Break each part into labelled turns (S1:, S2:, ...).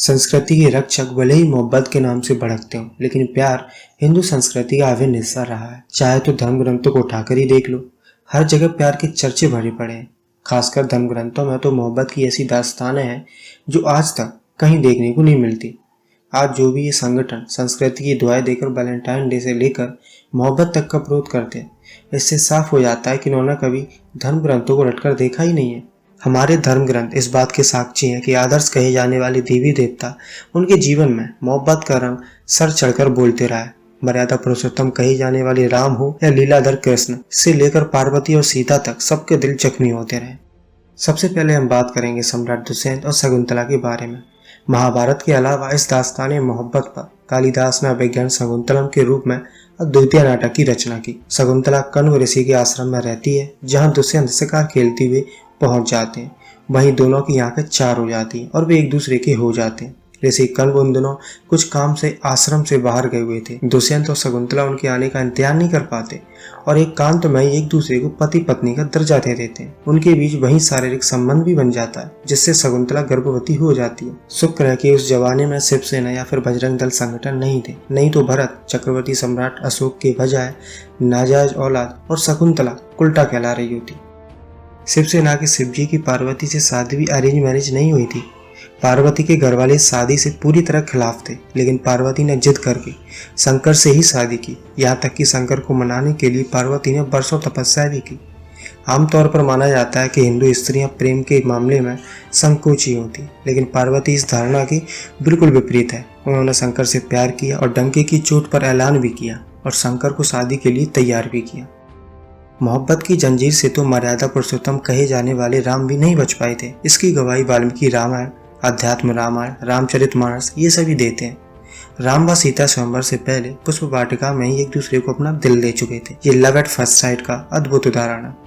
S1: संस्कृति के रक्षक भले ही मोहब्बत के नाम से भड़कते हों, लेकिन प्यार हिंदू संस्कृति का अभिन्न हिस्सा रहा है। चाहे तो धर्म ग्रंथों को उठाकर ही देख लो, हर जगह प्यार के चर्चे भरे पड़े हैं। खासकर धर्म ग्रंथों में तो मोहब्बत की ऐसी दास्तानें हैं जो आज तक कहीं देखने को नहीं मिलती। आज जो भी ये संगठन संस्कृति की दुआएं देकर वैलेंटाइन डे से लेकर मोहब्बत तक का विरोध करते हैं, इससे साफ हो जाता है कि उन्होंने कभी धर्म ग्रंथों को रटकर देखा ही नहीं है। हमारे धर्म ग्रंथ इस बात के साक्षी हैं कि आदर्श कहे जाने वाले देवी देवता उनके जीवन में मोहब्बत का रंग सर चढ़कर बोलते रहा है। मर्यादा पुरुषोत्तम कहे जाने वाले राम हो या लीलाधर कृष्ण से लेकर पार्वती और सीता तक सबके दिल जख्मी होते रहे। सबसे पहले हम बात करेंगे सम्राट दुष्यंत और शकुंतला के बारे में। महाभारत के अलावा इस दास्तान मोहब्बत पर कालिदास ने अभिज्ञान शकुंतलम के रूप में अद्वितीय नाटक की रचना की। शकुंतला कण्व ऋषि के आश्रम में रहती है, जहाँ दुष्यंत शिकार खेलते हुए पहुंच जाते हैं। वहीं दोनों की आंखें चार हो जाती हैं और वे एक दूसरे के हो जाते हैं। ऋषि कण्व उन दिनों कुछ काम से आश्रम से बाहर गए हुए थे। दुष्यंत और शकुंतला उनके आने का इंतजार नहीं कर पाते और एकांत में ही एक दूसरे को पति पत्नी का दर्जा दे देते हैं। उनके बीच वहीं शारीरिक संबंध भी बन जाता है, जिससे शकुंतला गर्भवती हो जाती है। शुक्र है कि उस जमाने में शिवसेना या फिर बजरंग दल संगठन नहीं थे, नहीं तो भरत चक्रवर्ती सम्राट अशोक के बजाय नाजायज औलाद और शकुंतला उल्टा कहला रही होती। शिवसेना के शिवजी की पार्वती से शादी भी अरेंज मैरिज नहीं हुई थी। पार्वती के घरवाले शादी से पूरी तरह खिलाफ थे, लेकिन पार्वती ने जिद करके शंकर से ही शादी की। यहाँ तक कि शंकर को मनाने के लिए पार्वती ने बरसों तपस्या भी की। आमतौर पर माना जाता है कि हिंदू स्त्रियां प्रेम के मामले में संकोची होती, लेकिन पार्वती इस धारणा की बिल्कुल विपरीत है। उन्होंने शंकर से प्यार किया और डंके की चोट पर ऐलान भी किया और शंकर को शादी के लिए तैयार भी किया। मोहब्बत की जंजीर से तो मर्यादा पुरुषोत्तम कहे जाने वाले राम भी नहीं बच पाए थे। इसकी गवाही वाल्मीकि रामायण, अध्यात्म रामायण, रामचरितमानस ये सभी देते हैं। राम व सीता स्वयंवर से पहले पुष्प वाटिका में ही एक दूसरे को अपना दिल दे चुके थे। ये लव एट फर्स्ट साइट का अद्भुत उदाहरण है।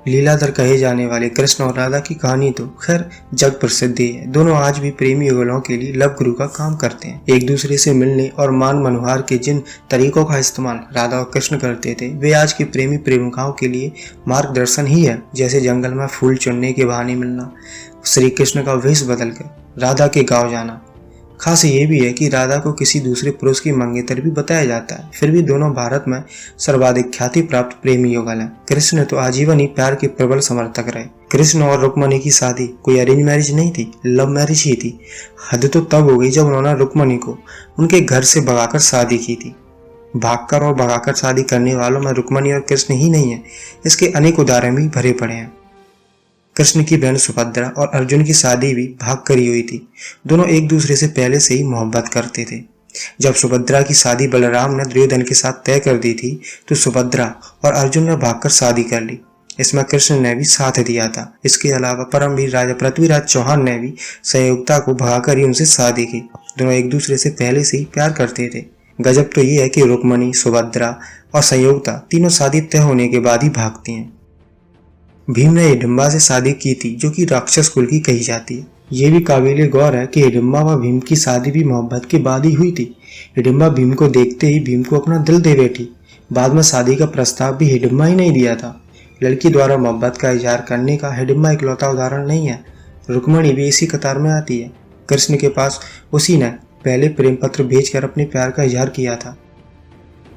S1: लीलाधर कहे जाने वाले कृष्ण और राधा की कहानी तो खैर जग प्रसिद्ध है। दोनों आज भी प्रेमी युगलों के लिए लव गुरु का काम करते हैं। एक दूसरे से मिलने और मान मनोहार के जिन तरीकों का इस्तेमाल राधा और कृष्ण करते थे, वे आज के प्रेमी प्रेमिकाओं के लिए मार्गदर्शन ही है। जैसे जंगल में फूल चुनने के बहाने मिलना, श्री कृष्ण का वेश बदलकर राधा के गाँव जाना। खास ये भी है कि राधा को किसी दूसरे पुरुष की मंगेतर भी बताया जाता है। फिर भी दोनों भारत में सर्वाधिक ख्याति प्राप्त प्रेमी युगल हैं। कृष्ण तो आजीवन ही प्यार के प्रबल समर्थक रहे। कृष्ण और रुक्मणी की शादी कोई अरेंज मैरिज नहीं थी, लव मैरिज ही थी। हद तो तब हो गई जब उन्होंने रुक्मणी को उनके घर से भगाकर शादी की थी। भागकर और भगाकर शादी करने वालों में रुक्मणी और कृष्ण ही नहीं है, इसके अनेक उदाहरण भी भरे पड़े हैं। कृष्ण की बहन सुभद्रा और अर्जुन की शादी भी भाग कर ही हुई थी। दोनों एक दूसरे से पहले से ही मोहब्बत करते थे। जब सुभद्रा की शादी बलराम ने दुर्योधन के साथ तय कर दी थी, तो सुभद्रा और अर्जुन ने भागकर शादी कर ली। इसमें कृष्ण ने भी साथ दिया था। इसके अलावा परमवीर राजा पृथ्वीराज चौहान ने भी संयोगता को भगाकर ही उनसे शादी की। दोनों एक दूसरे से पहले से ही प्यार करते थे। गजब तो ये है कि रुक्मणी, सुभद्रा और संयोगता तीनों शादी तय होने के बाद ही भागती हैं। भीम ने हिडिंबा से शादी की थी, जो कि राक्षस कुल की कही जाती है। ये भी काबिले गौर है कि हिडिंबा व भीम की शादी भी मोहब्बत के बाद ही हुई थी। हिडिंबा भीम को देखते ही भीम को अपना दिल दे बैठी। बाद में शादी का प्रस्ताव भी हिडिंबा ही नहीं दिया था। लड़की द्वारा मोहब्बत का इजहार करने का हिडिंबा इकलौता उदाहरण नहीं है, रुक्मणी भी इसी कतार में आती है। कृष्ण के पास उसी ने पहले प्रेम पत्र भेजकर अपने प्यार का इजहार किया था।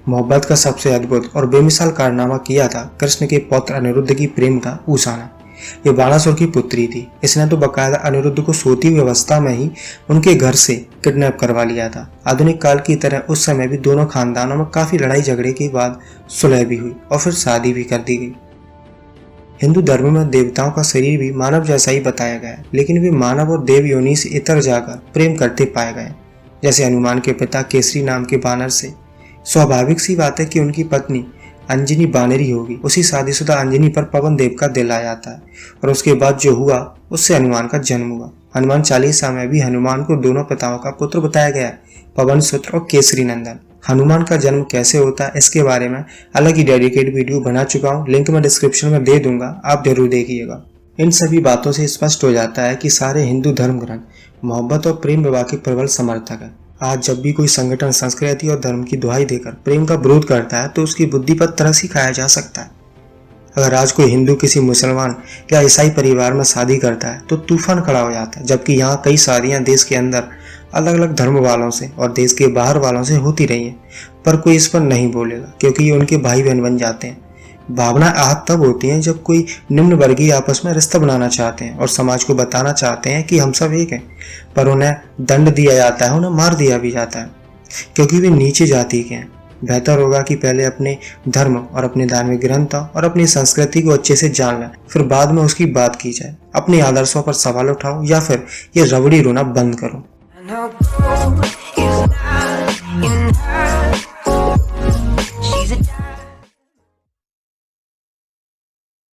S1: मोहब्बत का सबसे अद्भुत और बेमिसाल कारनामा किया था कृष्ण के पौत्र अनिरुद्ध की प्रेम का उसाना। ये बाणासुर की पुत्री थी। इसने तो बकायदा अनिरुद्ध को सोती हुई अवस्था में ही उनके घर से किडनैप करवा लिया था। आधुनिक काल की तरह उस समय भी दोनों खानदानों में काफी लड़ाई झगड़े के बाद सुलह भी हुई और फिर शादी भी कर दी गई। हिंदू धर्म में देवताओं का शरीर भी मानव जैसा ही बताया गया है, लेकिन वे मानव और देव योनि से इतर जाकर प्रेम करते पाए गए। जैसे हनुमान के पिता केसरी नाम के बानर से। स्वाभाविक सी बात है कि उनकी पत्नी अंजनी बानरी होगी। उसी शादीशुदा अंजनी पर पवन देव का दिल आ जाता है और उसके बाद जो हुआ उससे हनुमान का जन्म हुआ। हनुमान चालीसा में भी हनुमान को दोनों पिताओं का पुत्र बताया गया है, पवन सुत्र और केसरी नंदन। हनुमान का जन्म कैसे होता है इसके बारे में अलग ही डेडिकेट वीडियो बना चुका हूँ, लिंक मैं डिस्क्रिप्शन में दे दूंगा, आप जरूर देखिएगा। इन सभी बातों से स्पष्ट हो जाता है कि सारे हिंदू धर्म ग्रंथ मोहब्बत और प्रेम विवाह के प्रबल समर्थक है। आज जब भी कोई संगठन संस्कृति और धर्म की दुहाई देकर प्रेम का विरोध करता है, तो उसकी बुद्धि पर तरस ही खाया जा सकता है। अगर आज कोई हिंदू किसी मुसलमान या ईसाई परिवार में शादी करता है तो तूफान खड़ा हो जाता है, जबकि यहाँ कई शादियां देश के अंदर अलग अलग धर्म वालों से और देश के बाहर वालों से होती रही हैं, पर कोई इस पर नहीं बोलेगा क्योंकि ये उनके भाई बहन बन जाते हैं। भावना आहत तब होती है जब कोई निम्न वर्गीय आपस में रिश्ता बनाना चाहते हैं और समाज को बताना चाहते हैं कि हम सब एक हैं, पर उन्हें दंड दिया जाता है, उन्हें मार दिया भी जाता है क्योंकि वे नीचे जाति के हैं। बेहतर होगा कि पहले अपने धर्म और अपने धार्मिक ग्रंथ और अपनी संस्कृति को अच्छे से जान लें, फिर बाद में उसकी बात की जाए। अपने आदर्शों पर सवाल उठाओ या फिर ये रबड़ी रोना बंद करो।